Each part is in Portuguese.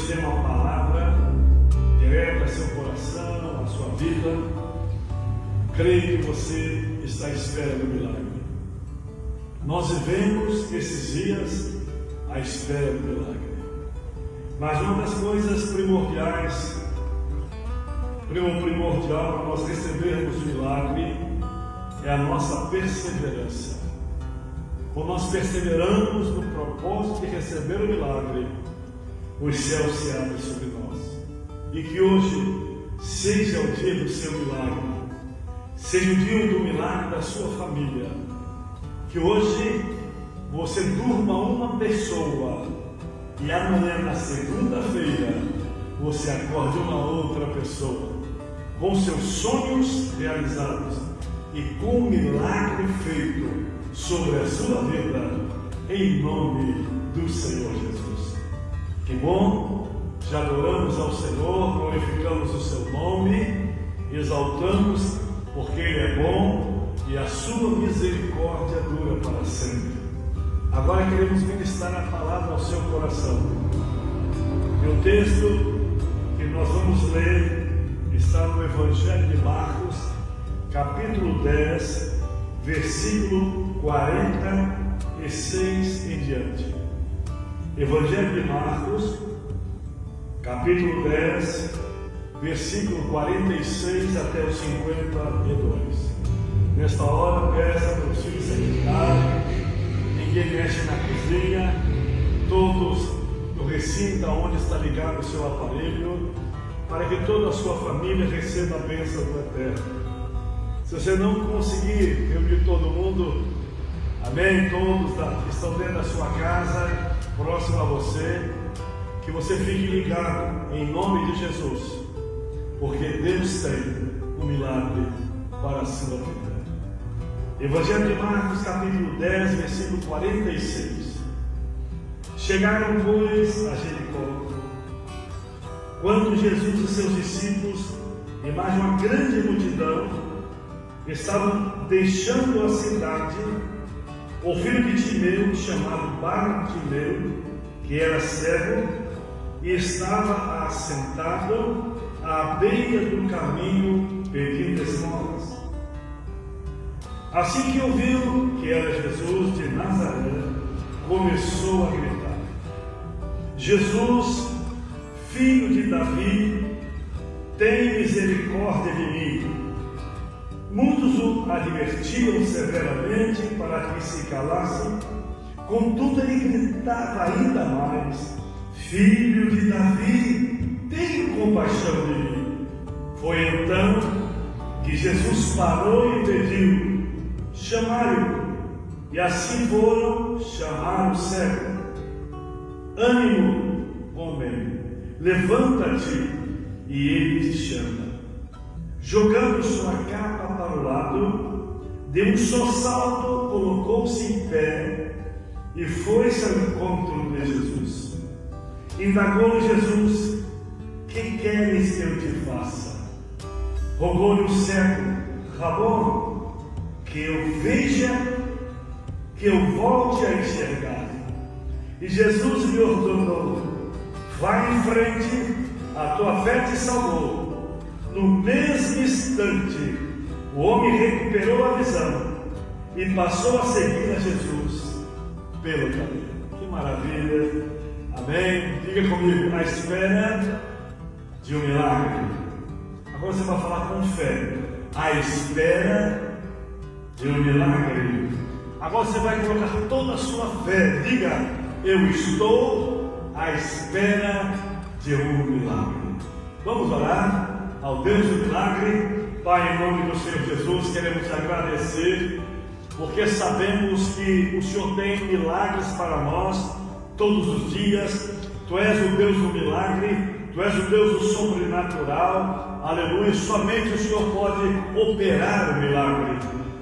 Deus tem uma palavra direta a seu coração, a sua vida. Creio que você está à espera do milagre. Nós vivemos esses dias à espera do milagre. Mas uma das coisas primordiais para nós recebermos o milagre é a nossa perseverança. Quando nós perseveramos no propósito de receber o milagre, os céus se abrem sobre nós. E que hoje seja o dia do seu milagre, seja o dia do milagre da sua família. Que hoje você durma uma pessoa e amanhã, na segunda-feira, você acorde uma outra pessoa, com seus sonhos realizados e com o milagre feito sobre a sua vida, em nome do Senhor Jesus. Que bom, já adoramos ao Senhor, glorificamos o seu nome, exaltamos, porque Ele é bom e a sua misericórdia dura para sempre. Agora queremos ministrar a palavra ao seu coração. E o texto que nós vamos ler está no Evangelho de Marcos, capítulo 10, versículo 46 em diante. Evangelho de Marcos, capítulo 10, versículo 46 até o 52. Nesta hora, peça para os filhos secretários, ninguém mexe na cozinha, todos no recinto onde está ligado o seu aparelho, para que toda a sua família receba a bênção do Eterno. Se você não conseguir reunir todo mundo, amém, todos que estão dentro da sua casa, próximo a você, que você fique ligado em nome de Jesus, porque Deus tem um milagre para a sua vida. Evangelho de Marcos, capítulo 10, versículo 46. Chegaram, pois, a Jericó, quando Jesus e seus discípulos, e mais uma grande multidão, estavam deixando a cidade, o filho de Timeu, chamado Bartimeu, que era cego, e estava assentado à beira do caminho pedindo esmolas. Assim que ouviu que era Jesus de Nazaré, começou a gritar: Jesus, filho de Davi, tem misericórdia de mim. Muitos o advertiam severamente para que se calasse, contudo ele gritava ainda mais: Filho de Davi, tem compaixão de mim. Foi então que Jesus parou e pediu: chamai-o. E assim foram chamar o cego. Ânimo, homem, levanta-te, e ele te chama. Jogando sua capa para o lado, de um só salto colocou-se em pé e foi-se ao encontro de Jesus. Indagou Jesus: que queres que eu te faça? Rogou-lhe o cego: Rabone, que eu veja, que eu volte a enxergar. E Jesus lhe ordenou: vai em frente, a tua fé te salvou. No mesmo instante, o homem recuperou a visão e passou a seguir a Jesus pelo caminho. Que maravilha! Amém? Diga comigo: à espera de um milagre. Agora você vai falar com fé: à espera de um milagre. Agora você vai colocar toda a sua fé. Diga: eu estou à espera de um milagre. Vamos orar ao Deus do milagre. Pai, em nome do Senhor Jesus, queremos te agradecer, porque sabemos que o Senhor tem milagres para nós todos os dias. Tu és o Deus do milagre, Tu és o Deus do sobrenatural. Aleluia, somente o Senhor pode operar o milagre.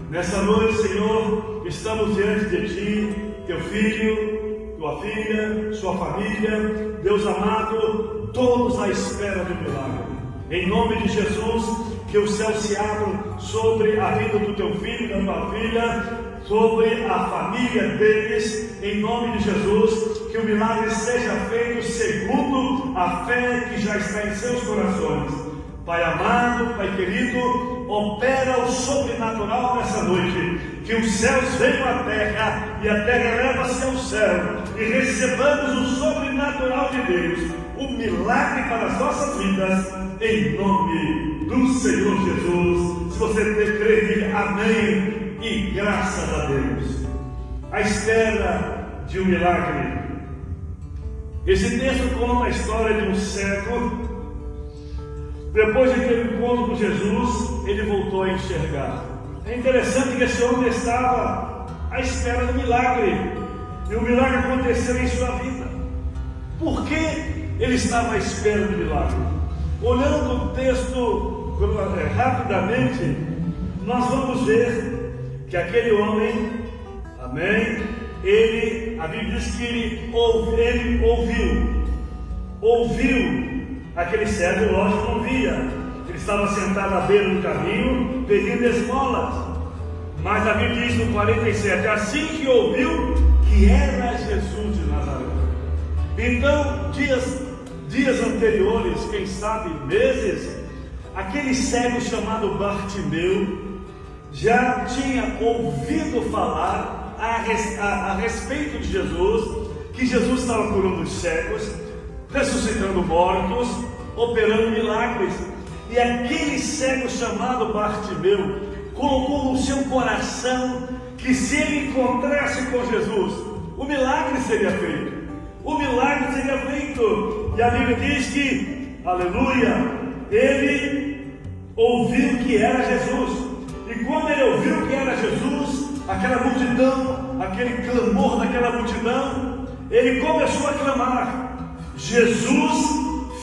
Nessa noite, Senhor, estamos diante de Ti, Teu filho, Tua filha, sua família, Deus amado, todos à espera do milagre. Em nome de Jesus, que os céus se abram sobre a vida do Teu filho e da Tua filha, sobre a família deles, em nome de Jesus, que o milagre seja feito segundo a fé que já está em seus corações. Pai amado, Pai querido, opera o sobrenatural nessa noite, que os céus venham à terra e a terra eleva-se ao céu, e recebamos o sobrenatural de Deus, o milagre para as nossas vidas, em nome do Senhor Jesus. Se você crê, diga amém e graças a Deus. A espera de um milagre. Esse texto conta a história de um cego. Depois de ter um encontro com Jesus, ele voltou a enxergar. É interessante que esse homem estava à espera do milagre, e o milagre aconteceu em sua vida. Por que ele estava à espera do milagre? Olhando o texto rapidamente, nós vamos ver que aquele homem, amém, a Bíblia diz que ele ouviu aquele cego, lógico, não via. Ele estava sentado à beira do caminho, pedindo esmolas. Mas a Bíblia diz no 47, assim que ouviu que era Jesus de Nazaré. Então, dias anteriores, quem sabe meses, aquele cego chamado Bartimeu já tinha ouvido falar a respeito de Jesus, que Jesus estava curando os cegos, ressuscitando mortos, operando milagres. E aquele cego chamado Bartimeu colocou no seu coração que se ele encontrasse com Jesus, o milagre seria feito. O milagre seria feito. E a Bíblia diz que, aleluia, ele ouviu que era Jesus. E quando ele ouviu que era Jesus, aquela multidão, aquele clamor daquela multidão, ele começou a clamar: Jesus,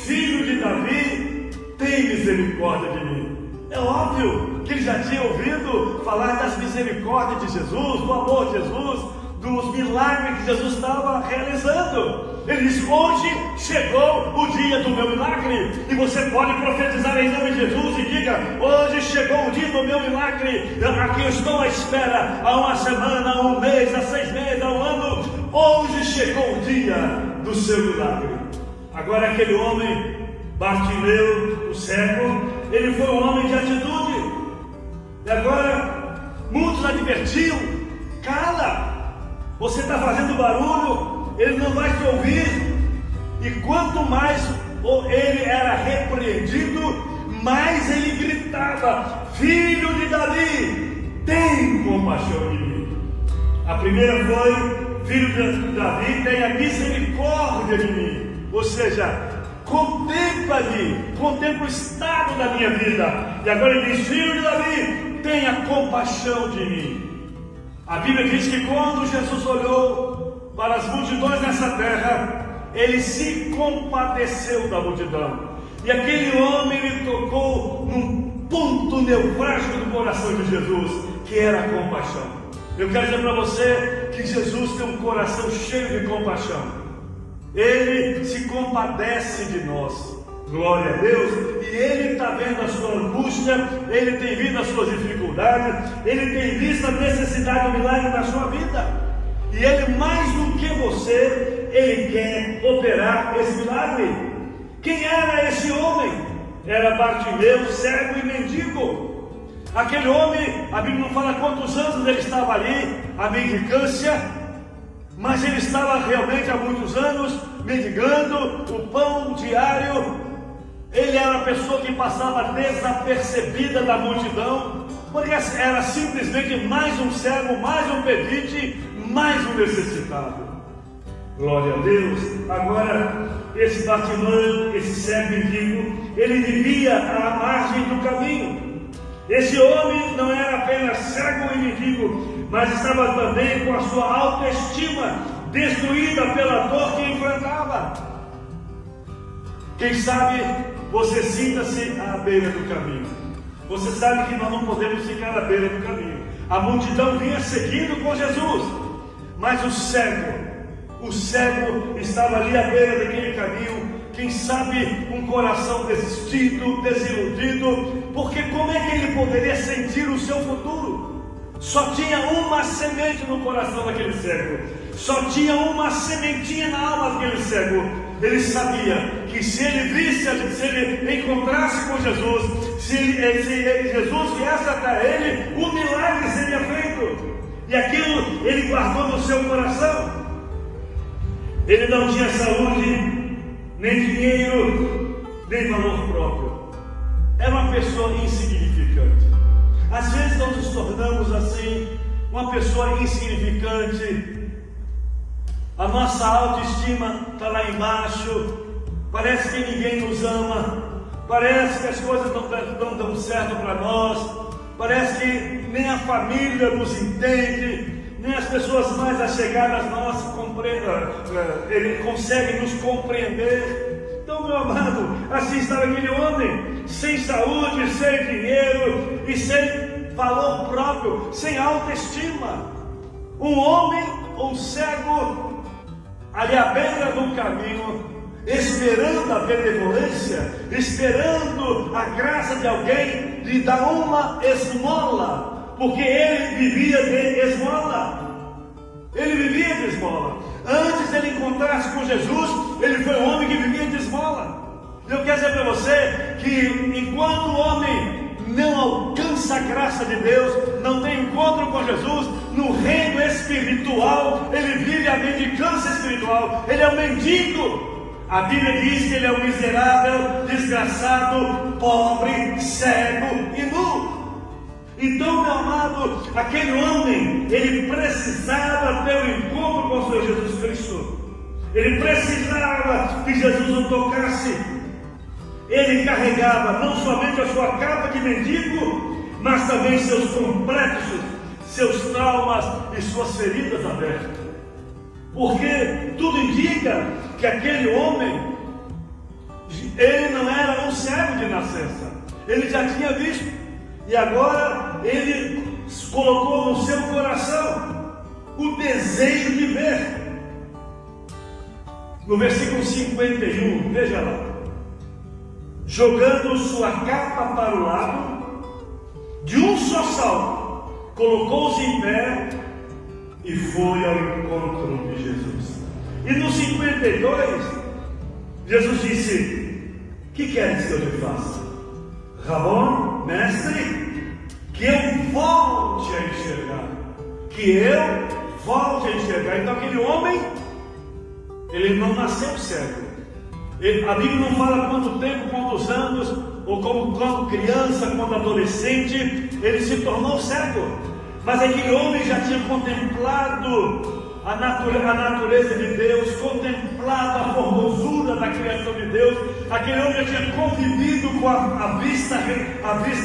filho de Davi, tem misericórdia de mim. É óbvio que ele já tinha ouvido falar das misericórdias de Jesus, do amor de Jesus, dos milagres que Jesus estava realizando. Ele disse: hoje chegou o dia do meu milagre. E você pode profetizar em nome de Jesus e diga: hoje chegou o dia do meu milagre. Aqui eu estou à espera há uma semana, há um mês, há 6 meses, há um ano. Hoje chegou o dia do seu milagre. Agora aquele homem, Bartimeu, o cego, ele foi um homem de atitude. E agora muitos advertiam: cala, você está fazendo barulho, ele não vai te ouvir. E quanto mais ele era repreendido, mais ele gritava: filho de Davi, tem compaixão de mim. A primeira foi: filho de Davi, tenha misericórdia de mim. Ou seja, contempla-me, contempla o estado da minha vida. E agora ele diz: filho de Davi, tenha compaixão de mim. A Bíblia diz que quando Jesus olhou para as multidões nessa terra, ele se compadeceu da multidão. E aquele homem lhe tocou num ponto nevrálgico do coração de Jesus, que era a compaixão. Eu quero dizer para você que Jesus tem um coração cheio de compaixão. Ele se compadece de nós. Glória a Deus. E Ele está vendo a sua angústia, Ele tem visto as suas dificuldades, Ele tem visto a necessidade do milagre na sua vida. E Ele, mais do que você, Ele quer operar esse milagre. Quem era esse homem? Era Bartimeu, cego e mendigo. Aquele homem, a Bíblia não fala quantos anos ele estava ali, a mendicância, mas ele estava realmente há muitos anos mendigando o pão diário. Ele era a pessoa que passava desapercebida da multidão, porque era simplesmente mais um cego, mais um pedinte, mais um necessitado. Glória a Deus. Agora, esse Bartimeu, esse cego mendigo, ele vivia à margem do caminho. Esse homem não era apenas cego e mendigo, mas estava também com a sua autoestima destruída pela dor que enfrentava. Quem sabe você sinta-se à beira do caminho. Você sabe que nós não podemos ficar à beira do caminho. A multidão vinha seguindo com Jesus, mas o cego estava ali à beira daquele caminho. Quem sabe um coração desistido, desiludido, porque como é que ele poderia sentir o seu futuro? Só tinha uma semente no coração daquele cego. Só tinha uma sementinha na alma daquele cego. Ele sabia que se ele visse, se ele encontrasse com Jesus, se Jesus viesse até ele, o milagre seria feito. E aquilo ele guardou no seu coração. Ele não tinha saúde, nem dinheiro, nem valor próprio. Era uma pessoa insignificante. Às vezes nós nos tornamos assim, uma pessoa insignificante. A nossa autoestima está lá embaixo. Parece que ninguém nos ama. Parece que as coisas não dão certo para nós. Parece que nem a família nos entende, nem as pessoas mais allegadas a nós conseguem nos compreender. Então, meu amado, assim estava aquele homem, sem saúde, sem dinheiro e sem valor próprio, sem autoestima. Um homem, um cego, ali à beira do caminho, esperando a benevolência, esperando a graça de alguém lhe dar uma esmola, porque ele vivia de esmola. Ele vivia de esmola. Antes de ele encontrar-se com Jesus, ele foi um homem que vivia de esmola. Eu quero dizer para você que enquanto o homem não alcança a graça de Deus, não tem encontro com Jesus, no reino espiritual, ele vive a mendicância espiritual. Ele é um mendigo. A Bíblia diz que ele é um miserável, desgraçado, pobre, cego e nu. Então, meu amado, aquele homem, ele precisava ter um encontro com o Senhor Jesus Cristo. Ele precisava que Jesus o tocasse. Ele carregava não somente a sua capa de mendigo, mas também seus complexos, seus traumas e suas feridas abertas. Porque tudo indica que aquele homem, ele não era um cego de nascença. Ele já tinha visto. E agora ele colocou no seu coração o desejo de ver. No versículo 51, veja lá. Jogando sua capa para o lado, de um só salto, colocou-se em pé e foi ao encontro de Jesus. E no 52, Jesus disse: que queres que eu te faça? Rabon, mestre, que eu volte a enxergar. Que eu volte a enxergar. Então aquele homem, ele não nasceu cego. A Bíblia não fala quanto tempo, quantos anos, ou quando criança, quando adolescente, ele se tornou cego. Mas aquele homem já tinha contemplado a natureza de Deus, contemplado a formosura da criação de Deus. Aquele homem já tinha convivido com a vista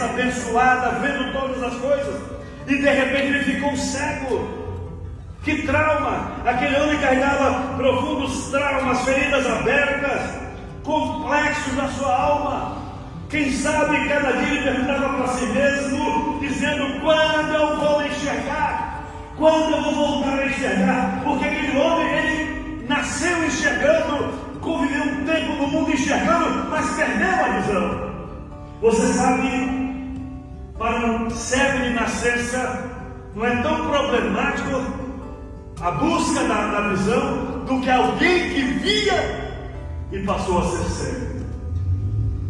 abençoada, vendo todas as coisas, e de repente ele ficou cego. Que trauma! Aquele homem carregava profundos traumas, feridas abertas, complexos na sua alma. Quem sabe cada dia ele perguntava para si mesmo, dizendo: quando eu vou enxergar? Quando eu vou voltar a enxergar? Porque aquele homem, ele nasceu enxergando, conviveu um tempo no mundo enxergando, mas perdeu a visão. Você sabe, para um cego de nascença, não é tão problemático a busca da visão do que alguém que via e passou a ser cego.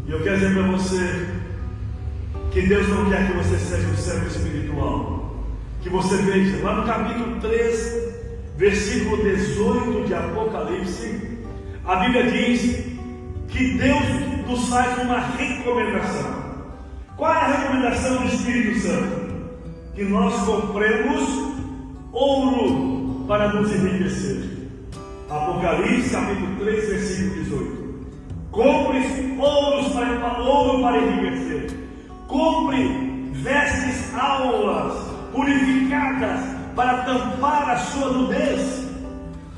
E eu quero dizer para você que Deus não quer que você seja um cego espiritual. Que você veja, lá no capítulo 3, versículo 18 de Apocalipse, a Bíblia diz que Deus nos faz uma recomendação. Qual é a recomendação do Espírito Santo? Que nós compremos ouro para nos enriquecer. Apocalipse capítulo 3, versículo 18. Compre ouro para enriquecer. Compre vestes aulas, purificadas, para tampar a sua nudez.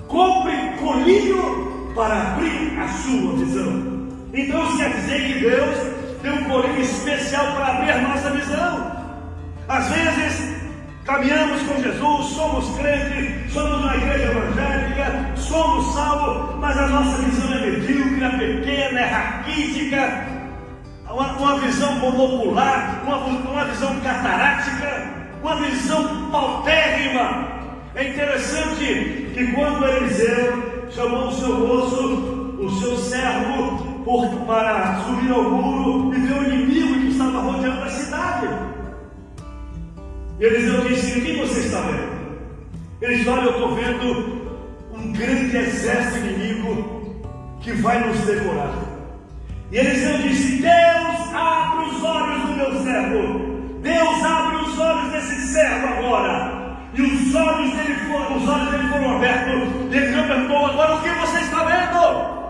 Compre colírio para abrir a sua visão. Então isso quer dizer que Deus tem um colírio especial para abrir a nossa visão. Às vezes caminhamos com Jesus, somos crentes, somos uma igreja evangélica, somos salvos, mas a nossa visão é medíocre, é pequena, é raquítica, uma visão monocular, uma visão catarática. uma visão paupérrima. É interessante que quando Eliseu chamou o seu moço, o seu servo, para subir ao muro e ver o inimigo que estava rodeando a cidade, Eliseu disse: o que você está vendo? Ele disse: olha, eu estou vendo um grande exército inimigo que vai nos devorar. E Eliseu disse: Deus, abre os olhos do meu servo. Deus, abre os olhos desse servo agora. E os olhos dele foram abertos. E Eliseu perguntou: agora o que você está vendo?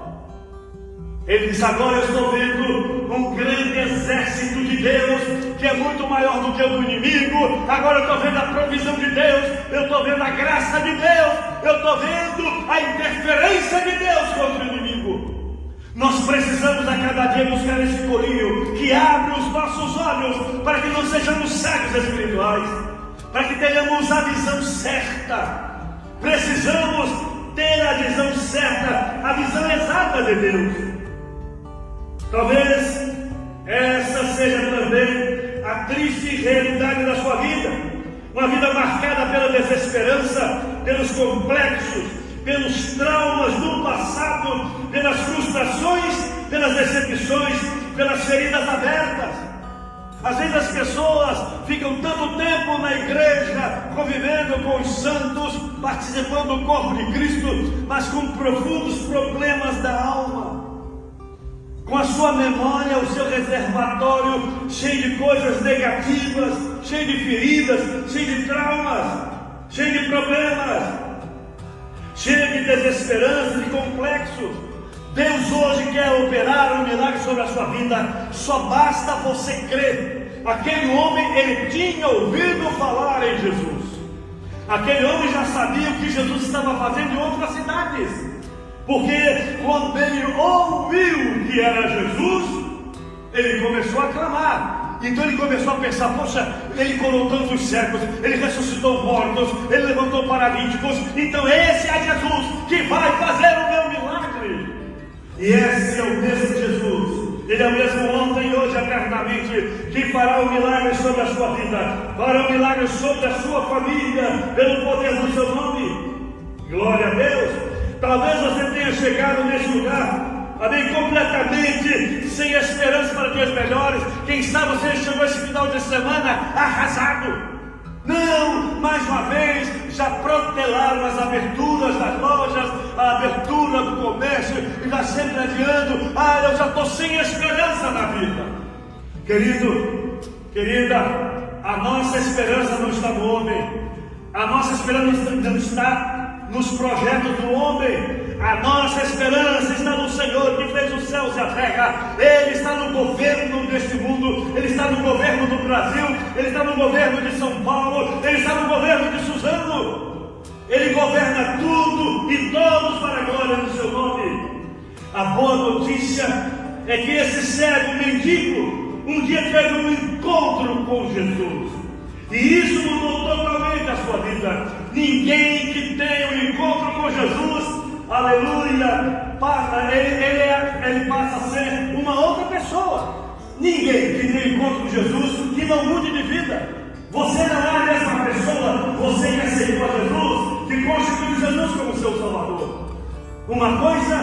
Ele disse: agora eu estou vendo um grande exército de Deus, que é muito maior do que o do inimigo. Agora eu estou vendo a provisão de Deus, eu estou vendo a graça de Deus, eu estou vendo a interferência de Deus contra o inimigo. Nós precisamos a cada dia buscar esse corinho que abre os nossos olhos, para que não sejamos cegos espirituais, para que tenhamos a visão certa. Precisamos ter a visão certa, a visão exata de Deus. Talvez essa seja também a triste realidade da sua vida. Uma vida marcada pela desesperança, pelos complexos, pelos traumas do passado, pelas frustrações, pelas decepções, pelas feridas abertas. Às vezes as pessoas ficam tanto tempo na igreja, convivendo com os santos, participando do corpo de Cristo, mas com profundos problemas da alma, com a sua memória, o seu reservatório cheio de coisas negativas, cheio de feridas, cheio de traumas, cheio de problemas, cheio de desesperança, de complexos. Deus hoje quer operar um milagre sobre a sua vida. Só basta você crer. Aquele homem, ele tinha ouvido falar em Jesus. Aquele homem já sabia o que Jesus estava fazendo em outras cidades, porque quando ele ouviu que era Jesus, ele começou a clamar. Então ele começou a pensar: poxa, ele curou tantos cegos, ele ressuscitou mortos, ele levantou paralíticos, então esse é Jesus que vai fazer o meu milagre. E esse é o mesmo Jesus. Ele é o mesmo ontem e hoje eternamente, que fará um milagre sobre a sua vida, fará um milagre sobre a sua família, pelo poder do seu nome. Glória a Deus. Talvez você tenha chegado nesse lugar, amém, completamente sem esperança para dias melhores. Quem sabe você chegou esse final de semana arrasado. Não, mais uma vez, já protelaram as aberturas das lojas, a abertura do comércio, e já sempre adiando: eu já estou sem esperança na vida. Querido, querida, a nossa esperança não está no homem, a nossa esperança não está nos projetos do homem. A nossa esperança está no Senhor, que fez os céus e a terra. Ele está no governo deste mundo, Ele está no governo do Brasil, Ele está no governo de São Paulo, Ele está no governo de Suzano. Ele governa tudo e todos para a glória do seu nome. A boa notícia é que esse cego mendigo um dia teve um encontro com Jesus, e isso mudou totalmente a sua vida. Ninguém que tem um encontro com Jesus, aleluia, ele passa a ser uma outra pessoa. Ninguém que tem encontro com Jesus que não mude de vida. Você não é a mesma pessoa, você que aceitou a Jesus, que constituiu Jesus como seu Salvador. Uma coisa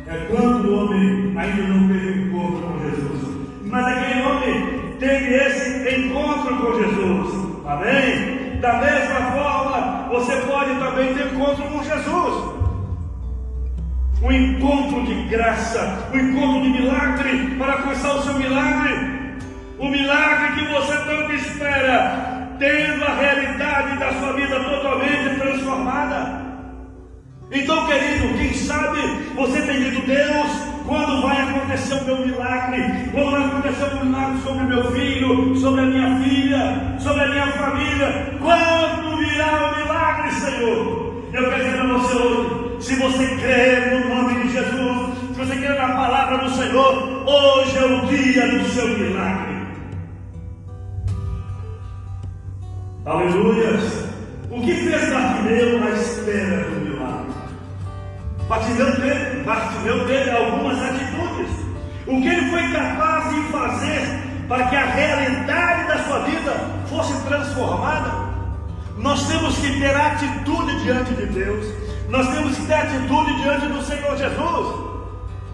é quando o homem ainda não teve encontro com Jesus, mas aquele homem teve esse encontro com Jesus. Amém? Da mesma forma, você pode também ter encontro com Jesus. Um encontro de graça, um encontro de milagre, para alcançar o seu milagre. O milagre que você tanto espera, tendo a realidade da sua vida totalmente transformada. Então, querido, quem sabe você tem dito: Deus, quando vai acontecer o meu milagre? Quando vai acontecer o milagre sobre o meu filho, sobre a minha filha, sobre a minha família? Quando virá o milagre, Senhor? Eu quero dizer a você hoje, se você crer no nome de Jesus, se você crer na palavra do Senhor, hoje é o dia do seu milagre. Aleluia! O que fez Bartimeu à espera do milagre? Bartimeu teve algumas atitudes. O que ele foi capaz de fazer para que a realidade da sua vida fosse transformada. Nós temos que ter atitude diante de Deus. Nós temos que ter atitude diante do Senhor Jesus.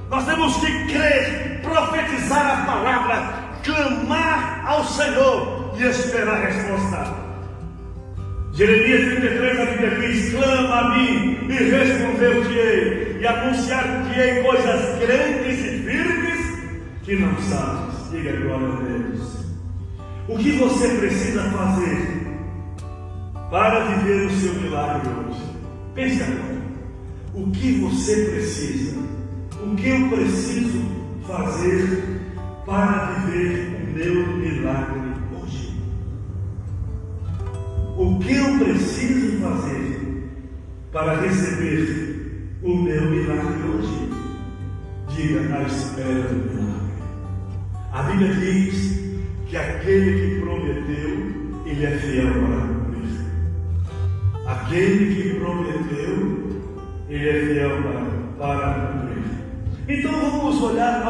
Nós temos que crer, profetizar a palavra, clamar ao Senhor e esperar a resposta. Jeremias 33, a Bíblia diz: clama a mim e responder-te-ei, e anunciar-te-ei coisas grandes e firmes que não sabes. Diga glória a Deus. O que você precisa fazer para viver o seu milagre hoje? Pense agora. O que você precisa? O que eu preciso fazer para viver o meu milagre hoje? O que eu preciso fazer para receber o meu milagre hoje? Diga: à espera do milagre. A Bíblia diz que aquele que prometeu, ele é fiel para cumprir. Aquele que prometeu, ele é fiel para cumprir. Então vamos olhar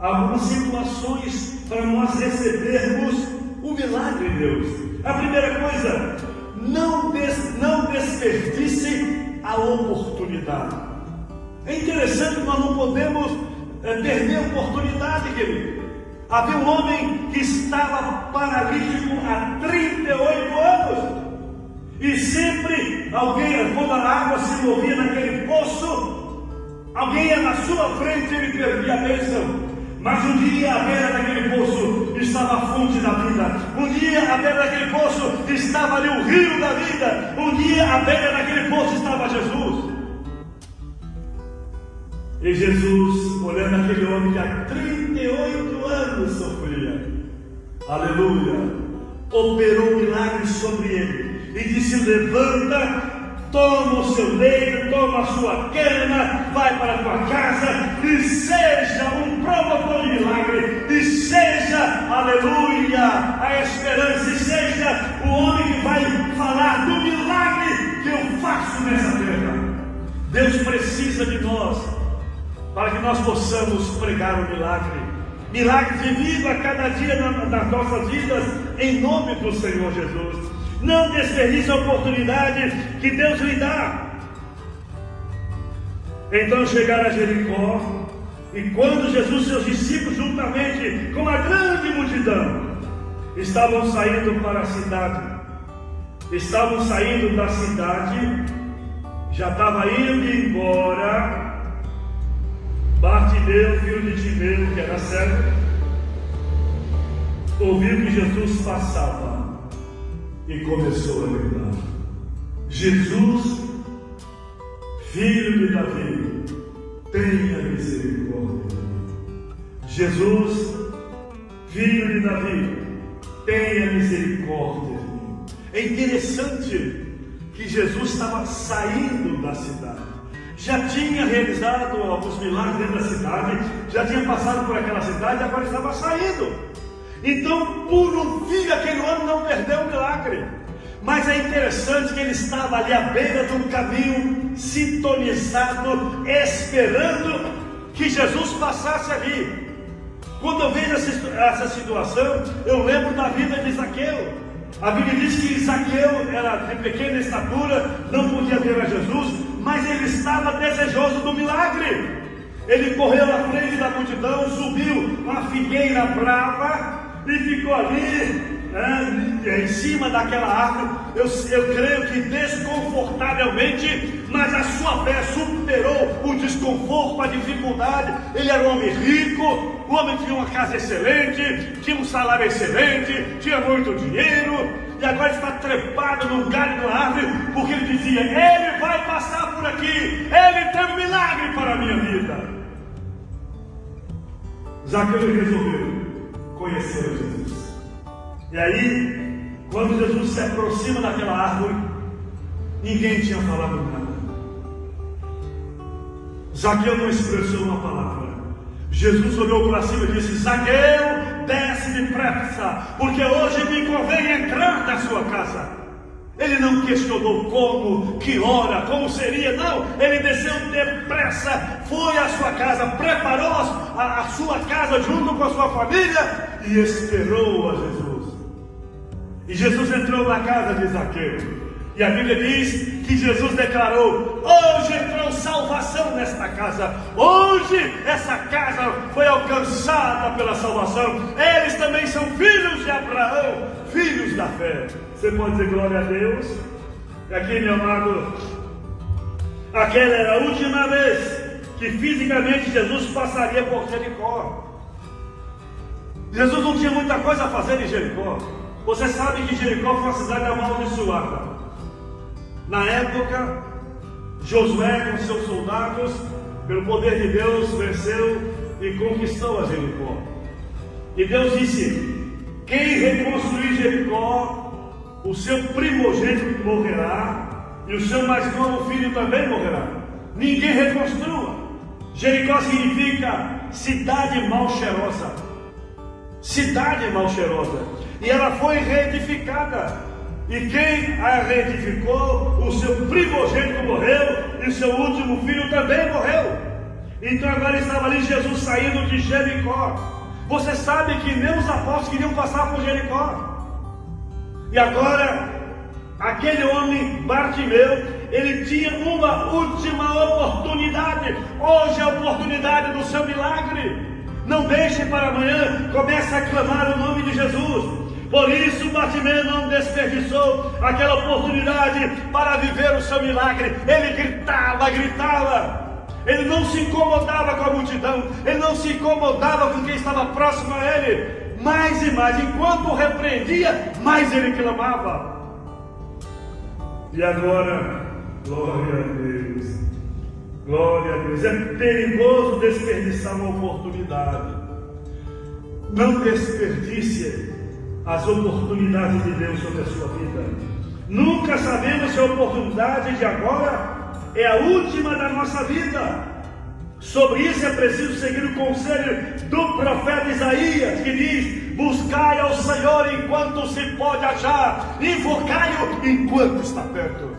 algumas situações para nós recebermos o milagre de Deus. A primeira coisa: não desperdice a oportunidade. É interessante que nós não podemos perder a oportunidade, querido. Havia um homem que estava paralítico há 38 anos. E sempre alguém, quando a água se movia naquele poço, alguém ia na sua frente e ele perdia a bênção. Mas um dia à beira daquele poço estava a fonte da vida. Um dia à beira daquele poço estava ali o rio da vida. Um dia à beira daquele poço estava Jesus. E Jesus, olhando aquele homem que há 38 anos sofria, aleluia, operou um milagre sobre ele e disse: levanta, toma o seu leito, toma a sua cama, vai para a tua casa e seja um promotor de milagre, e seja, aleluia, a esperança, e seja o homem que vai falar do milagre que eu faço nessa terra. Deus precisa de nós para que nós possamos pregar o milagre. Milagre vivido a cada dia nas nossas vidas, em nome do Senhor Jesus. Não desperdice a oportunidade que Deus lhe dá. Então chegaram a Jericó, e quando Jesus e seus discípulos, juntamente com a grande multidão, estavam saindo para a cidade, estavam saindo da cidade, já estava indo embora, Bartimeu, filho de Timeu, que era cego, ouviu que Jesus passava e começou a gritar: Jesus, filho de Davi, tenha misericórdia de mim. Jesus, filho de Davi, tenha misericórdia de mim. É interessante que Jesus estava saindo da cidade. Já tinha realizado alguns milagres dentro da cidade, já tinha passado por aquela cidade, agora estava saindo. Então, por um fio, aquele homem não perdeu o milagre. Mas é interessante que ele estava ali à beira de um caminho, sintonizado, esperando que Jesus passasse ali. Quando eu vejo essa situação, eu lembro da vida de Zaqueu. A Bíblia diz que Zaqueu era de pequena estatura, não podia ver a Jesus, mas ele estava desejoso do milagre. Ele correu à frente da multidão, subiu uma figueira brava e ficou ali, em cima daquela árvore. Eu creio que desconfortavelmente, mas a sua fé superou o desconforto, a dificuldade. Ele era um homem rico, um homem que tinha uma casa excelente, tinha um salário excelente, tinha muito dinheiro, e agora está trepado num galho de uma árvore, porque ele dizia: ele vai passar por aqui, ele tem um milagre para a minha vida. Zaqueu resolveu conhecer Jesus. E aí, quando Jesus se aproxima daquela árvore, ninguém tinha falado nada. Zaqueu não expressou uma palavra. Jesus olhou para cima e disse: Zaqueu, desce depressa, porque hoje me convém entrar na sua casa. Ele não questionou como, que hora, como seria, não. Ele desceu depressa, foi à sua casa, preparou a sua casa junto com a sua família e esperou a Jesus. E Jesus entrou na casa de Zaqueu. E a Bíblia diz que Jesus declarou: hoje entrou salvação nesta casa. Hoje essa casa foi alcançada pela salvação. Eles também são filhos de Abraão, filhos da fé. Você pode dizer glória a Deus? E aqui, meu amado, aquela era a última vez que fisicamente Jesus passaria por Jericó. Jesus não tinha muita coisa a fazer em Jericó. Você sabe que Jericó foi uma cidade amaldiçoada. Na época, Josué com seus soldados, pelo poder de Deus, venceu e conquistou a Jericó. E Deus disse: quem reconstruir Jericó, o seu primogênito morrerá, e o seu mais novo filho também morrerá. Ninguém reconstrua. Jericó significa cidade mal cheirosa. Cidade mal cheirosa. E ela foi reedificada. E quem a reedificou, o seu primogênito morreu, e o seu último filho também morreu. Então agora estava ali Jesus saindo de Jericó. Você sabe que nem os apóstolos queriam passar por Jericó. E agora, aquele homem Bartimeu, ele tinha uma última oportunidade. Hoje é a oportunidade do seu milagre. Não deixe para amanhã, comece a clamar o nome de Jesus. Por isso Bartimeu não desperdiçou aquela oportunidade para viver o seu milagre. Ele gritava. Ele não se incomodava com a multidão. Ele não se incomodava com quem estava próximo a ele. Mais e mais, enquanto repreendia, mais ele clamava. E agora, glória a Deus. Glória a Deus. É perigoso desperdiçar uma oportunidade. Não desperdice as oportunidades de Deus sobre a sua vida. Nunca sabemos se a oportunidade de agora é a última da nossa vida. Sobre isso é preciso seguir o conselho do profeta Isaías, que diz: buscai ao Senhor enquanto se pode achar, invocai-o enquanto está perto.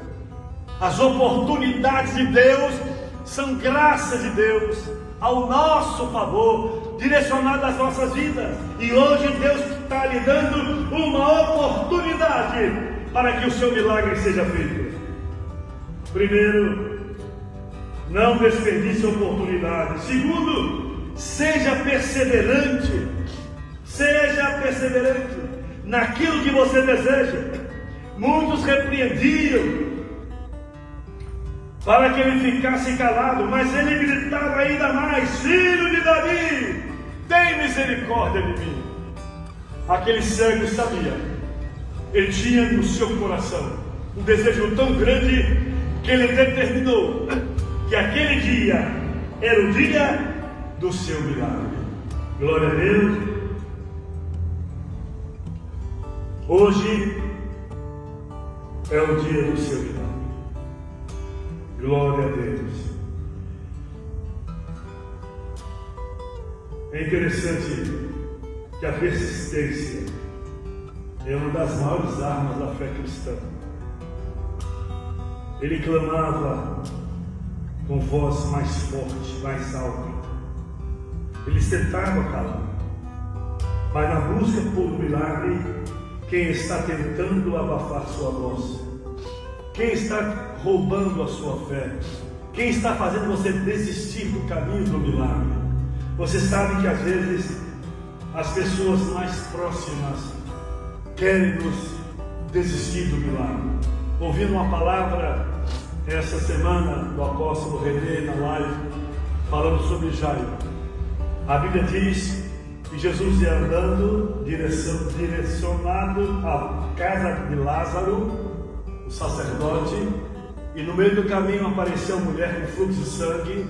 As oportunidades de Deus são graças de Deus ao nosso favor, direcionadas às nossas vidas. E hoje Deus está lhe dando uma oportunidade para que o seu milagre seja feito. Primeiro, não desperdice a oportunidade. Segundo, seja perseverante. Seja perseverante naquilo que você deseja. Muitos repreendiam para que ele ficasse calado, mas ele gritava ainda mais: filho de Davi, tem misericórdia de mim. Aquele cego sabia, ele tinha no seu coração um desejo tão grande que ele determinou que aquele dia era o dia do seu milagre. Glória a Deus. Hoje é o dia do seu milagre. Glória a Deus. É interessante que a persistência é uma das maiores armas da fé cristã. Ele clamava com voz mais forte, mais alta. Ele tentava calar. Mas na busca por um milagre, quem está tentando abafar sua voz, quem está roubando a sua fé, quem está fazendo você desistir do caminho do milagre. Você sabe que às vezes as pessoas mais próximas querem nos desistir do milagre. Ouvindo uma palavra essa semana do apóstolo René na live, falando sobre Jairo. A Bíblia diz que Jesus ia andando direcionado à casa de Lázaro, o sacerdote, e no meio do caminho apareceu uma mulher com fluxo de sangue.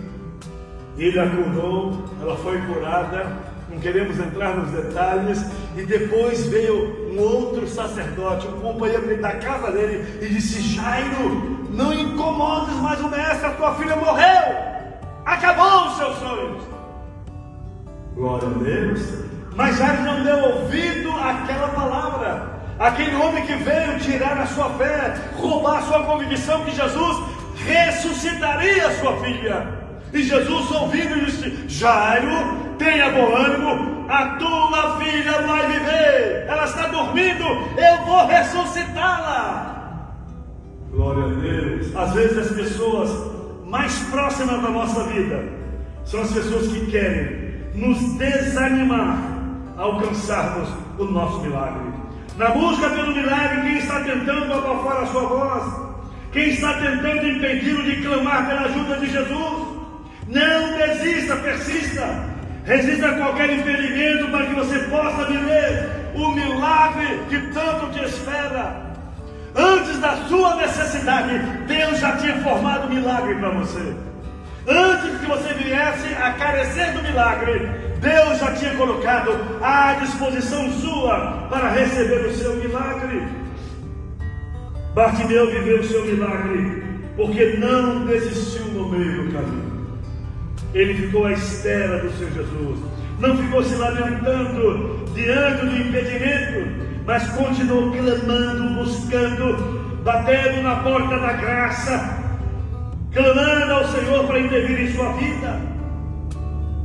Ele a curou, ela foi curada. Não queremos entrar nos detalhes. E depois veio um outro sacerdote, um companheiro da casa dele, e disse: Jairo, não incomodes mais o mestre, a tua filha morreu, acabou os seus sonhos. Glória a Deus. Mas Jairo não deu ouvido àquela palavra. aquele homem que veio tirar a sua fé, roubar a sua convicção que Jesus ressuscitaria a sua filha. E Jesus, ouvindo, disse: Jairo, tenha bom ânimo, a tua filha vai viver. Ela está dormindo, eu vou ressuscitá-la. Glória a Deus. Às vezes as pessoas mais próximas da nossa vida são as pessoas que querem nos desanimar a alcançarmos o nosso milagre. Na busca pelo milagre, quem está tentando abafar a sua voz, quem está tentando impedi-lo de clamar pela ajuda de Jesus, não desista, persista, resista a qualquer impedimento para que você possa viver o milagre que tanto te espera. Antes da sua necessidade, Deus já tinha formado um milagre para você. Antes que você viesse a carecer do milagre, Deus já tinha colocado à disposição sua para receber o seu milagre. Bartimeu viveu o seu milagre porque não desistiu no meio do caminho. Ele ficou à espera do seu Jesus, não ficou se lamentando diante do impedimento, mas continuou clamando, buscando, batendo na porta da graça, clamando ao Senhor para intervir em sua vida.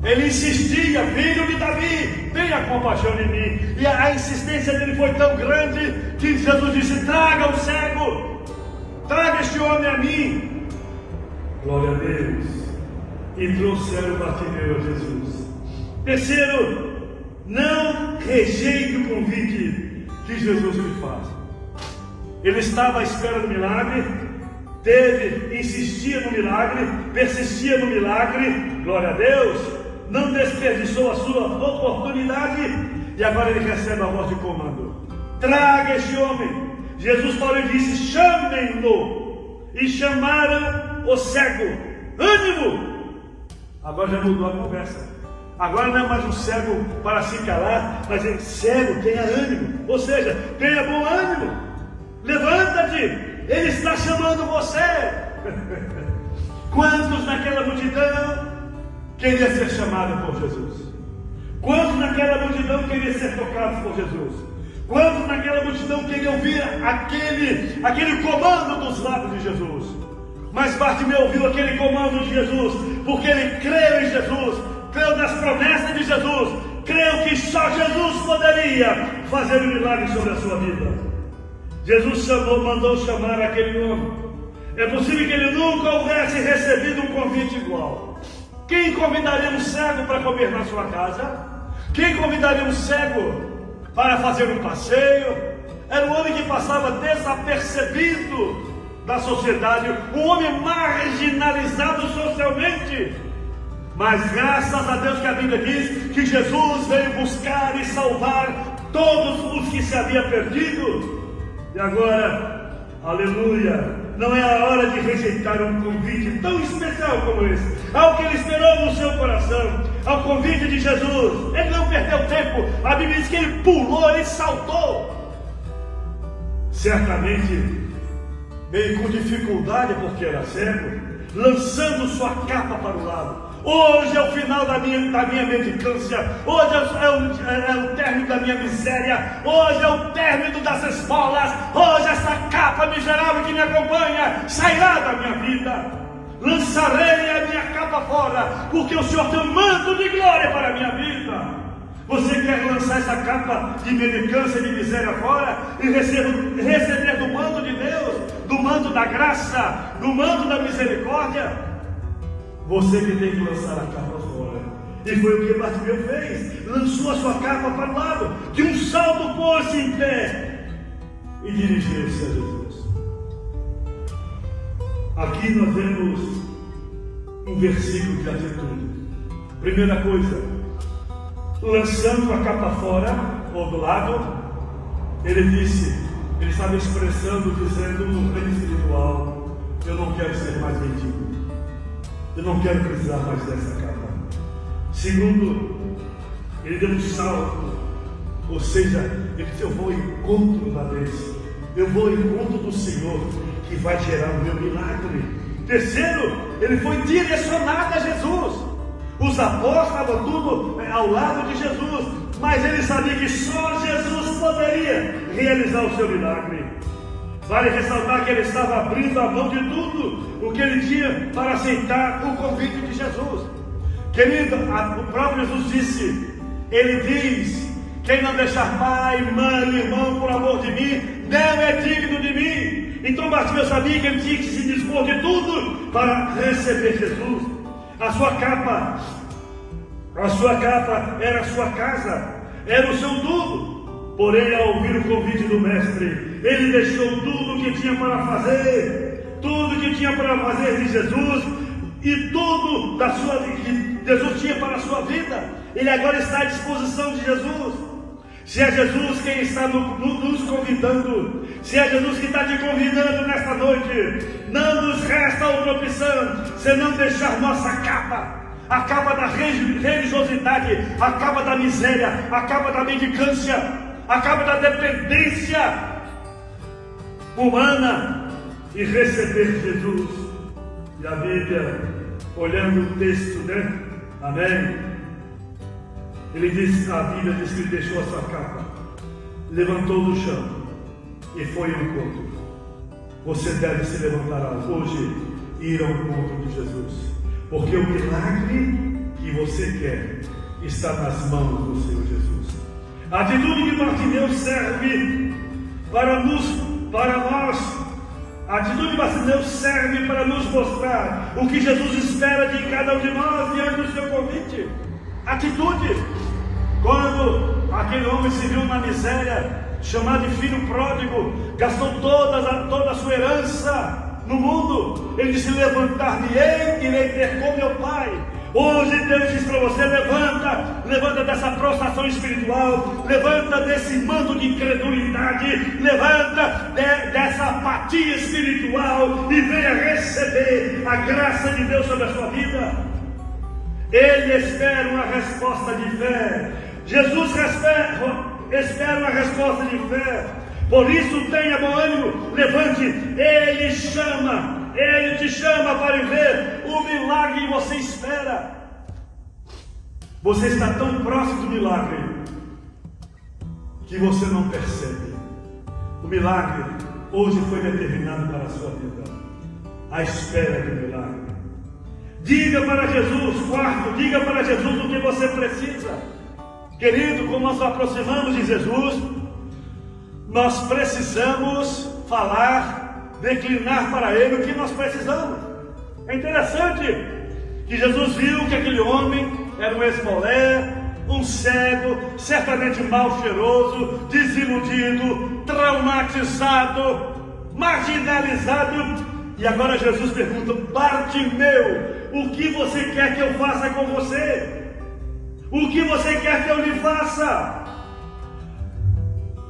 Ele insistia: filho de Davi, tenha compaixão de mim. E a insistência dele foi tão grande que Jesus disse: traga o cego, traga este homem a mim. Glória a Deus. E trouxeram Bartimeu a Jesus. Terceiro, não rejeite o convite que Jesus lhe faz. Ele estava à espera do milagre, insistia no milagre, persistia no milagre. Glória a Deus. Não desperdiçou a sua oportunidade, e agora ele recebe a voz de comando: traga este homem. Jesus parou e disse: chamem-no. E chamaram o cego. Ânimo! Agora já mudou a conversa. Agora não é mais um cego para se calar, mas é cego, tenha ânimo. Ou seja, tenha bom ânimo. Levanta-te, ele está chamando você. Quantos naquela multidão queria ser chamado por Jesus? Quantos naquela multidão queria ser tocados por Jesus? Quantos naquela multidão queriam ouvir aquele comando dos lábios de Jesus? Mas Bartimeu ouviu aquele comando de Jesus, porque ele creu em Jesus, creu nas promessas de Jesus, creu que só Jesus poderia fazer um milagre sobre a sua vida. Jesus mandou chamar aquele homem. É possível que ele nunca houvesse recebido um convite igual. Quem convidaria um cego para comer na sua casa? Quem convidaria um cego para fazer um passeio? Era um homem que passava desapercebido da sociedade, um homem marginalizado socialmente. Mas graças a Deus que a Bíblia diz que Jesus veio buscar e salvar todos os que se haviam perdido. E agora, aleluia, não é a hora de rejeitar um convite tão especial como esse, ao que ele esperou no seu coração, ao convite de Jesus. Ele não perdeu tempo, a Bíblia diz que ele pulou, ele saltou. Certamente, meio com dificuldade, porque era cego, lançando sua capa para o lado. Hoje é o final da minha mendicância, hoje é o término da minha miséria, hoje é o término das esmolas, hoje essa capa miserável que me acompanha sairá da minha vida. Lançarei a minha capa fora, porque o Senhor tem um manto de glória para a minha vida. Você quer lançar essa capa de mendicância, de miséria fora e receber do manto de Deus, do manto da graça, do manto da misericórdia? Você que tem que lançar a capa fora. E foi o que Bartimeu fez. Lançou a sua capa para o lado, de um salto pôs-se em pé e dirigiu-se a Jesus. Aqui nós vemos um versículo de atitude. Primeira coisa, lançando a capa fora, ou do lado, ele estava expressando, dizendo no reino espiritual: eu não quero ser mais mendigo. Eu não quero precisar mais dessa capa. Segundo, ele deu um salto. Ou seja, ele disse: eu vou ao encontro da Deus. Eu vou ao encontro do Senhor, que vai gerar o meu milagre. Terceiro, ele foi direcionado a Jesus. Os apóstolos estavam tudo ao lado de Jesus. mas ele sabia que só Jesus poderia realizar o seu milagre. Vale ressaltar que ele estava abrindo a mão de tudo o que ele tinha para aceitar o convite de Jesus. Querido, o próprio Jesus disse, ele diz, quem não deixar pai, mãe, irmão por amor de mim, não é digno de mim. Então Bartimeu sabia que ele tinha que se dispor de tudo para receber Jesus. A sua capa era a sua casa, era o seu tudo. Porém, ao ouvir o convite do mestre, ele deixou tudo o que tinha para fazer, tudo que tinha para fazer de Jesus e tudo que Jesus tinha para a sua vida. Ele agora está à disposição de Jesus. Se é Jesus quem está nos convidando, se é Jesus que está te convidando nesta noite, não nos resta outra opção senão deixar nossa capa, a capa da religiosidade, a capa da miséria, a capa da mendicância, a capa da dependência humana e receber Jesus. E a Bíblia, olhando o texto, né? Amém? Ele diz, a Bíblia diz que ele deixou a sua capa, levantou do chão e foi ao encontro. Você deve se levantar hoje e ir ao encontro de Jesus, porque o milagre que você quer está nas mãos do Senhor Jesus. A atitude que Bartimeu serve para nós. A atitude de Bartimeu serve para nos mostrar o que Jesus espera de cada um de nós diante do seu convite. Atitude. Quando aquele homem se viu na miséria, chamado de filho pródigo, gastou toda a sua herança no mundo, ele disse, levantar-me-ei, irei ter com meu pai. Hoje Deus diz para você, levanta dessa prostração espiritual, levanta desse manto de incredulidade, levanta dessa apatia espiritual e venha receber a graça de Deus sobre a sua vida. Ele espera uma resposta de fé. Jesus espera uma resposta de fé. Por isso tenha bom ânimo, levante, Ele te chama para viver o milagre que você espera. Você está tão próximo do milagre que você não percebe. O milagre hoje foi determinado para a sua vida, a espera do milagre. Diga para Jesus, diga para Jesus o que você precisa. Querido, como nós nos aproximamos de Jesus, nós precisamos falar, declinar para Ele o que nós precisamos. É interessante que Jesus viu que aquele homem era um esmolé, um cego, certamente mal cheiroso, desiludido, traumatizado, marginalizado. E agora Jesus pergunta, Bartimeu, o que você quer que eu faça com você? O que você quer que eu lhe faça?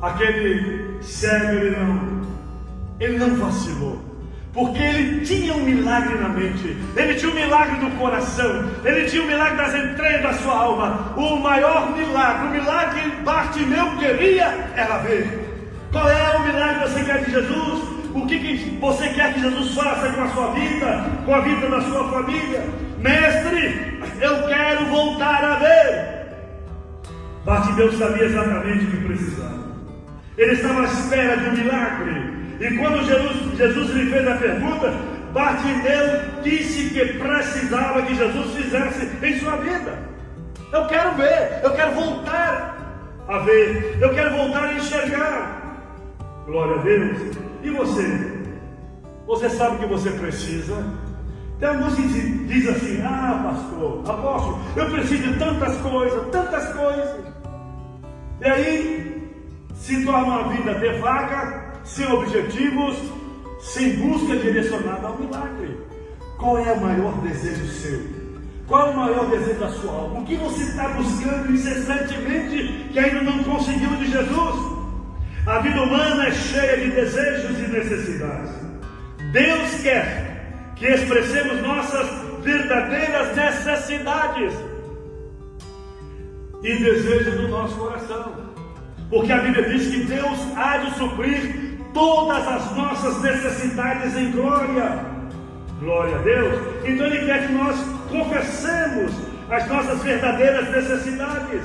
Aquele cego, ele não vacilou, porque ele tinha um milagre na mente, ele tinha um milagre no coração, ele tinha um milagre das entranhas da sua alma. O maior milagre, o milagre que Bartimeu queria era ver. Qual é o milagre que você quer de Jesus? O que você quer que Jesus faça com a sua vida, com a vida da sua família? Mestre, eu quero voltar a ver. Bartimeu sabia exatamente o que precisava. Ele estava à espera de um milagre. E quando Jesus lhe fez a pergunta, Bartimeu disse que precisava que Jesus fizesse em sua vida. Eu quero ver, eu quero voltar a ver, eu quero voltar a enxergar. Glória a Deus. E você? Você sabe o que você precisa? Tem alguns que dizem assim, pastor, apóstolo, eu preciso de tantas coisas. E aí se torna uma vida devaga, sem objetivos, sem busca direcionada ao milagre. Qual é o maior desejo seu? Qual é o maior desejo da sua alma? O que você está buscando incessantemente que ainda não conseguiu de Jesus? A vida humana é cheia de desejos e necessidades. Deus quer que expressemos nossas verdadeiras necessidades e desejos do nosso coração, porque a Bíblia diz que Deus há de suprir todas as nossas necessidades em glória. Glória a Deus. Então Ele quer que nós confessemos as nossas verdadeiras necessidades.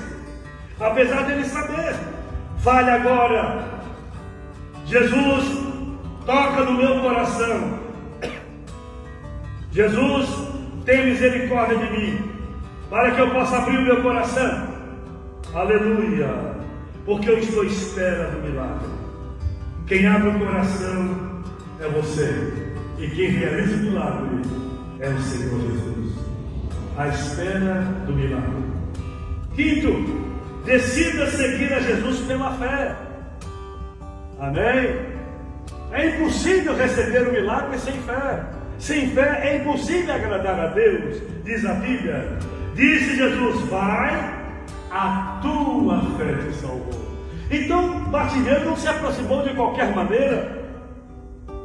apesar dele saber. Fale agora: Jesus, toca no meu coração. Jesus, tem misericórdia de mim, para que eu possa abrir o meu coração. Aleluia, porque eu estou à espera do milagre. Quem abre o coração é você, e quem realiza o milagre é o Senhor Jesus. À espera do milagre. Quinto, decida seguir a Jesus pela fé. Amém? É impossível receber o milagre sem fé. Sem fé é impossível agradar a Deus, diz a Bíblia. Disse Jesus: vai, a tua fé te salvou. Então Bartimeu não se aproximou de qualquer maneira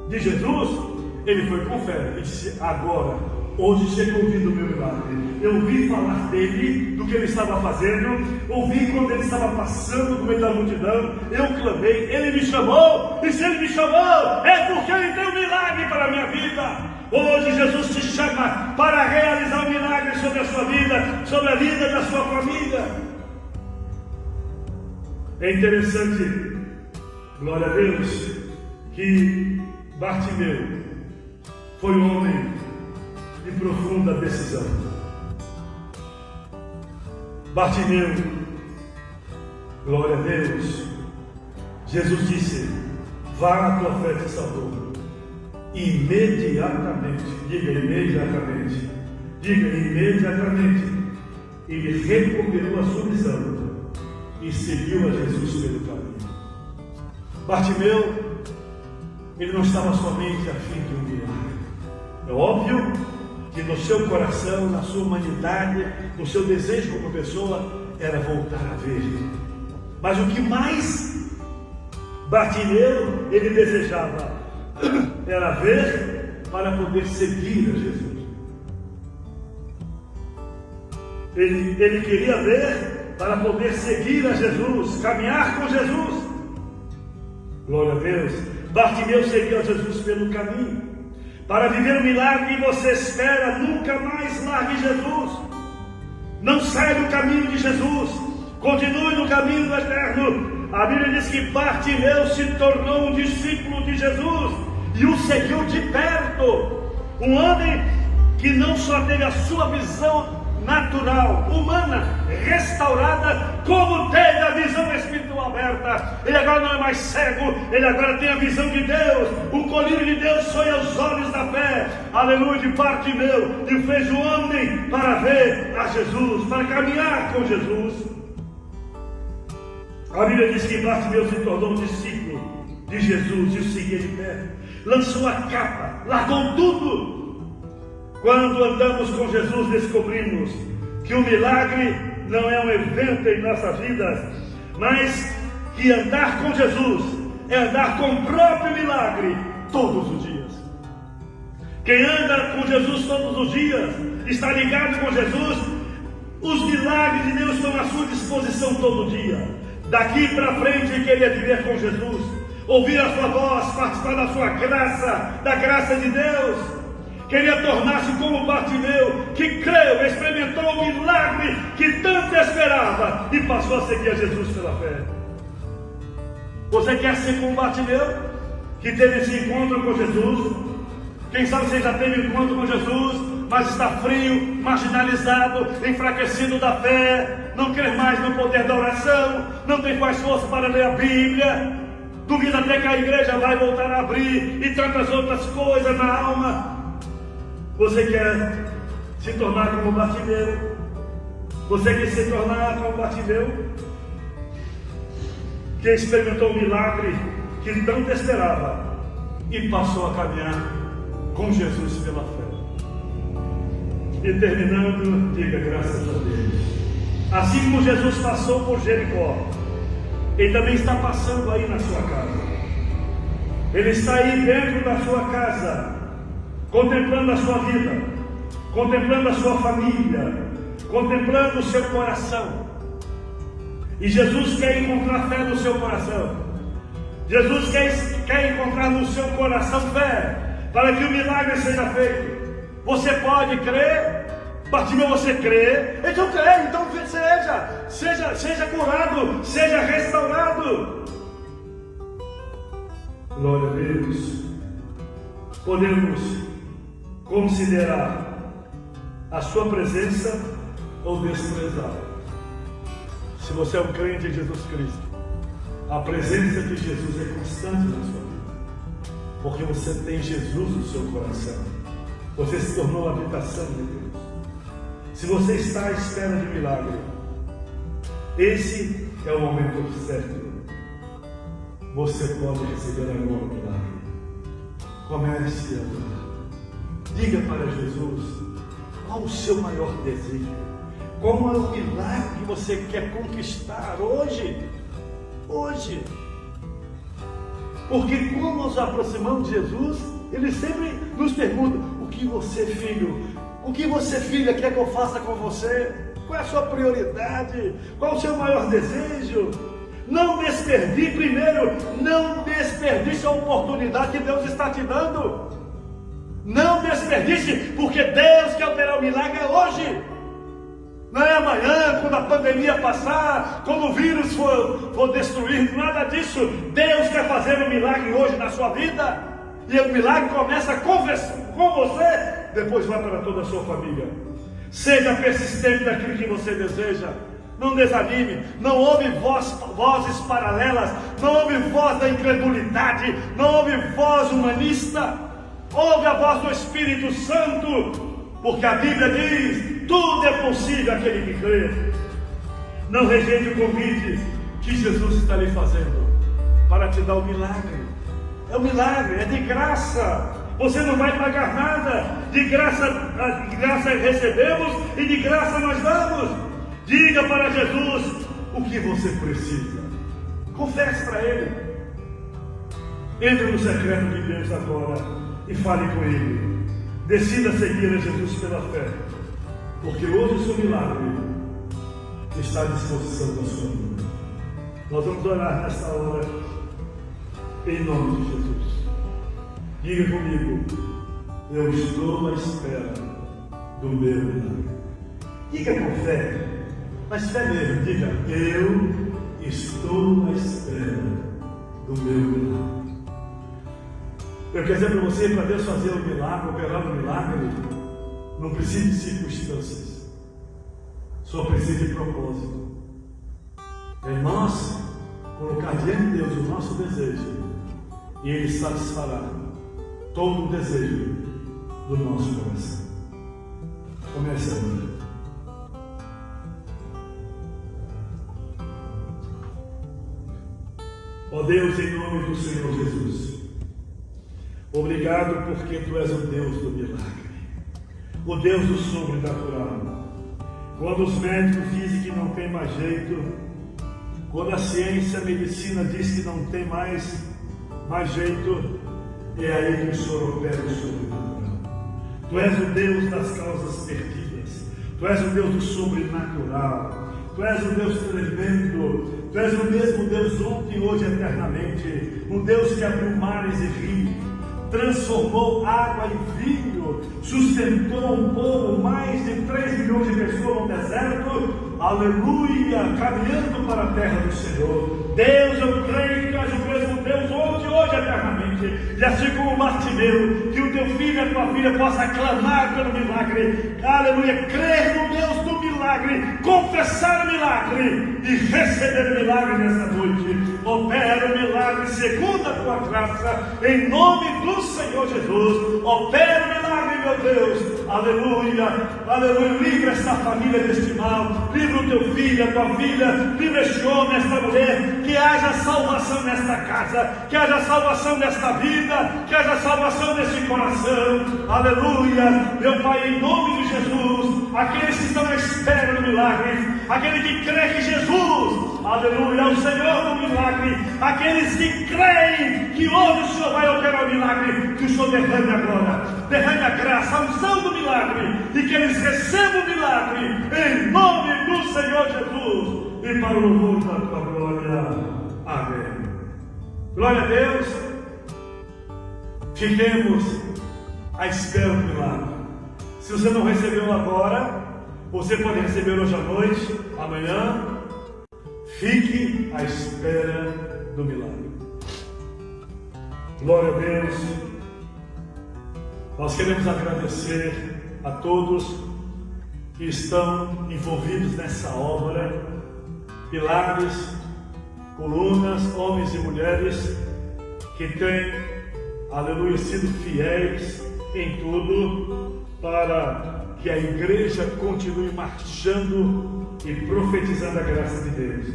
de Jesus. Ele foi com fé e disse: agora, hoje chegou o dia do meu milagre. Eu ouvi falar dele, do que ele estava fazendo, ouvi quando ele estava passando no meio da multidão, eu clamei, ele me chamou, e se ele me chamou, é porque ele tem um milagre para a minha vida. Hoje Jesus te chama para realizar um milagre sobre a sua vida, sobre a vida da sua família. É interessante, glória a Deus, que Bartimeu foi um homem de profunda decisão. Bartimeu, glória a Deus, Jesus disse: vá, a tua fé te salvou. Imediatamente, diga imediatamente, ele recuperou a sua visão e seguiu a Jesus pelo caminho. Bartimeu, ele não estava somente a fim de um milagre. É óbvio que no seu coração, na sua humanidade, no seu desejo como pessoa, era voltar a ver. Mas o que mais Bartimeu ele desejava era ver para poder seguir a Jesus. Ele queria ver para poder seguir a Jesus, caminhar com Jesus. Glória a Deus. Bartimeu seguiu a Jesus pelo caminho. Para viver o milagre que você espera, nunca mais largue Jesus. Não saia do caminho de Jesus. Continue no caminho do eterno. A Bíblia diz que Bartimeu se tornou um discípulo de Jesus e o seguiu de perto. Um homem que não só teve a sua visão natural, humana, restaurada, como teve a visão espiritual aberta. Ele agora não é mais cego, ele agora tem a visão de Deus. O colírio de Deus foi aos olhos da fé, aleluia, de Bartimeu, e fez o homem para ver a Jesus, para caminhar com Jesus. A Bíblia diz que Bartimeu se tornou um discípulo de Jesus e o seguia de pé. Lançou a capa, largou tudo. Quando andamos com Jesus, descobrimos que o milagre não é um evento em nossas vidas, mas que andar com Jesus é andar com o próprio milagre todos os dias. Quem anda com Jesus todos os dias, está ligado com Jesus, os milagres de Deus estão à sua disposição todo dia. Daqui para frente, queria viver com Jesus, ouvir a sua voz, participar da sua graça, da graça de Deus. Queria tornar-se como Bartimeu, que creu, experimentou o milagre que tanto esperava e passou a seguir a Jesus pela fé. Você quer ser como Bartimeu, que teve esse encontro com Jesus? Quem sabe você já teve um encontro com Jesus, mas está frio, marginalizado, enfraquecido da fé, não crê mais no poder da oração, não tem mais força para ler a Bíblia, duvida até que a igreja vai voltar a abrir e tantas outras coisas na alma. Você quer se tornar como Bartimeu? Você quer se tornar como Bartimeu, que experimentou o milagre que tanto esperava e passou a caminhar com Jesus pela fé? E terminando, diga graças a Deus. Assim como Jesus passou por Jericó, Ele também está passando aí na sua casa. Ele está aí dentro da sua casa, contemplando a sua vida, contemplando a sua família, contemplando o seu coração. E Jesus quer encontrar fé no seu coração. Jesus quer encontrar no seu coração fé, para que o milagre seja feito. Você pode crer, Bartimeu, você crê? Então crê, então seja curado, seja restaurado. Glória a Deus. Podemos considerar a sua presença ou desprezá-la. Se você é um crente em Jesus Cristo, a presença de Jesus é constante na sua vida, porque você tem Jesus no seu coração. Você se tornou a habitação de Deus. Se você está à espera de milagre, esse é o momento certo. Você pode receber agora o milagre. Comece a orar. Diga para Jesus qual o seu maior desejo. Qual é o milagre que você quer conquistar hoje? Hoje. Porque quando nos aproximamos de Jesus, Ele sempre nos pergunta: o que você, filho, o que você, filha, quer que eu faça com você? Qual é a sua prioridade? Qual o seu maior desejo? Não desperdice, primeiro, não desperdice a oportunidade que Deus está te dando. Não desperdice, porque Deus quer operar o milagre hoje. Não é amanhã, quando a pandemia passar, quando o vírus for destruído, nada disso. Deus quer fazer um milagre hoje na sua vida. E o milagre começa com você, depois vai para toda a sua família. Seja persistente naquilo que você deseja. Não desanime, não ouve vozes paralelas, não ouve voz da incredulidade, não ouve voz humanista. Ouve a voz do Espírito Santo, porque a Bíblia diz: tudo é possível àquele que crê. Não rejeite o convite que Jesus está lhe fazendo para te dar o milagre. É um milagre, é de graça. Você não vai pagar nada. De graça recebemos e de graça nós damos. Diga para Jesus o que você precisa. Confesse para Ele. Entre no secreto de Deus agora e fale com Ele. Decida seguir a Jesus pela fé, porque hoje o seu milagre está à disposição da sua vida. Nós vamos orar nesta hora em nome de Jesus. Diga comigo: eu estou à espera do meu milagre. Diga com fé, mas fé mesmo. Diga: eu estou à espera do meu milagre. Eu quero dizer para você, para Deus fazer o milagre, operar o milagre, não precisa de circunstâncias, só precisa de propósito. É nós colocar diante de Deus o nosso desejo e Ele satisfará todo o desejo do nosso coração. Comece a orar. Ó Deus, em nome do Senhor Jesus, obrigado porque Tu és o Deus do milagre, o Deus do sobrenatural. Quando os médicos dizem que não tem mais jeito, quando a ciência, a medicina diz que não tem mais jeito, é aí que o Senhor opera o sobrenatural. Tu és o Deus das causas perdidas, Tu és o Deus do sobrenatural, Tu és o Deus tremendo, Tu és o mesmo Deus ontem, hoje, eternamente, um Deus que abriu mares e rios, transformou água em vinho, sustentou um povo, mais de 3 milhões de pessoas no deserto, aleluia, caminhando para a terra do Senhor. Deus, eu creio que Tu és o mesmo Deus hoje, eternamente, e assim como Bartimeu, que o Teu filho e a Tua filha possa clamar pelo milagre, aleluia, crer no Deus do milagre, confessar o milagre e receber o milagre nessa noite. Opera o milagre segundo a Tua graça, em nome do Senhor Jesus. Opera o milagre, meu Deus, aleluia, aleluia. Livra esta família deste mal, livra o Teu filho, a Tua filha, livra este homem, esta mulher, que haja salvação nesta casa, que haja salvação nesta vida, que haja salvação neste coração, aleluia, meu Pai, em nome de Jesus. Aqueles que estão à espera do milagre, aquele que crê que Jesus, aleluia, é o Senhor do milagre, aqueles que creem que hoje o Senhor vai operar o milagre, que o Senhor derrame agora, derrame a graça, a unção do milagre, e que eles recebam o milagre, em nome do Senhor Jesus, e para o louvor da Tua glória. Amém. Glória a Deus. Fiquemos à espera do milagre. Se você não recebeu agora, você pode receber hoje à noite, amanhã. Fique à espera do milagre. Glória a Deus. Nós queremos agradecer a todos que estão envolvidos nessa obra. Pilares, colunas, homens e mulheres que têm, aleluia, sido fiéis em tudo para que a igreja continue marchando e profetizando a graça de Deus.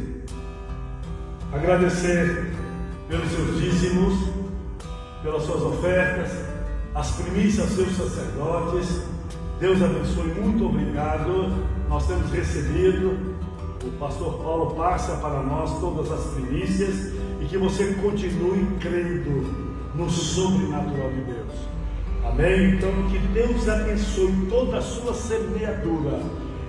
Agradecer pelos seus dízimos, pelas suas ofertas, as primícias aos seus sacerdotes. Deus abençoe, muito obrigado. Nós temos recebido, o pastor Paulo passa para nós todas as primícias, e que você continue crendo no sobrenatural de Deus. Amém? Então, que Deus abençoe toda a sua semeadura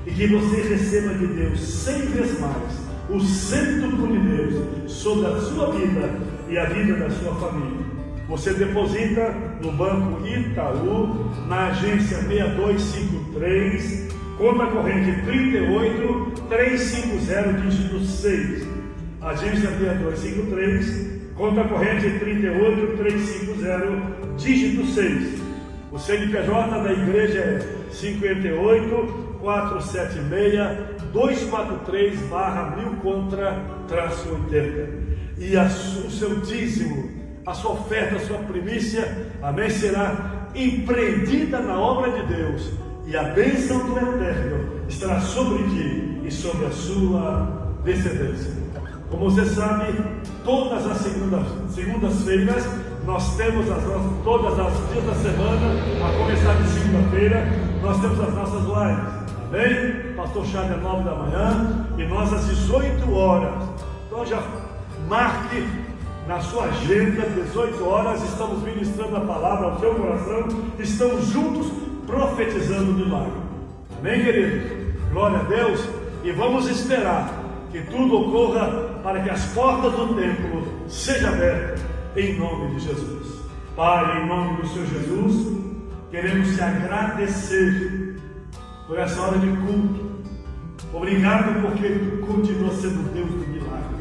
e que você receba de Deus 100 vezes mais o cêntuplo de Deus sobre a sua vida e a vida da sua família. Você deposita no Banco Itaú, na agência 6253, conta corrente 38350, dígito 6. Agência 6253, conta corrente 38350, dígito 6. O CNPJ da igreja é 58-476-243/1000-80. E o seu dízimo, a sua oferta, a sua primícia, amém, será empreendida na obra de Deus, e a bênção do Eterno estará sobre ti e sobre a sua descendência. Como você sabe, todas as segundas-feiras nós temos todas as dias da semana, a começar de segunda-feira, nós temos as nossas lives, amém? Pastor Chade às 9 da manhã e nós às 18 horas. Então já marque na sua agenda, 18 horas, estamos ministrando a palavra ao seu coração, estamos juntos profetizando o milagre. Amém, queridos? Glória a Deus. E vamos esperar que tudo ocorra para que as portas do templo sejam abertas em nome de Jesus. Pai, em nome do Senhor Jesus, queremos te agradecer por essa hora de culto. Obrigado porque tu continua sendo Deus do milagre.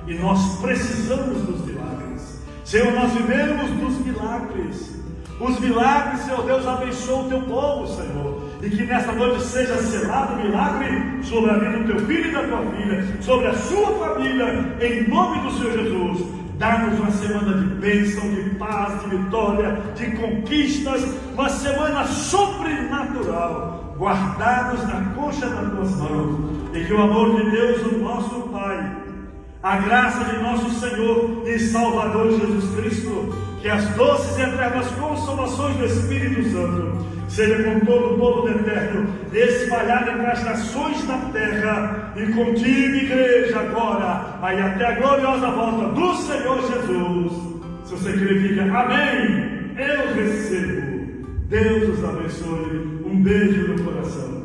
E nós precisamos dos milagres. Senhor, nós vivemos dos milagres. Os milagres, Senhor Deus, abençoa o teu povo, Senhor. E que nesta noite seja selado o milagre sobre a vida do teu filho e da tua filha, sobre a sua família, em nome do Senhor Jesus. Dá-nos uma semana de bênção, de paz, de vitória, de conquistas, uma semana sobrenatural, guardados na concha das tuas mãos. E que o amor de Deus, o nosso Pai, a graça de nosso Senhor e Salvador Jesus Cristo, que as doces e eternas consolações do Espírito Santo seja com todo o povo eterno, espalhado entre as nações da terra, e contigo, igreja, agora, aí até a gloriosa volta do Senhor Jesus. Se você crê, diga amém. Eu recebo. Deus os abençoe. Um beijo no coração.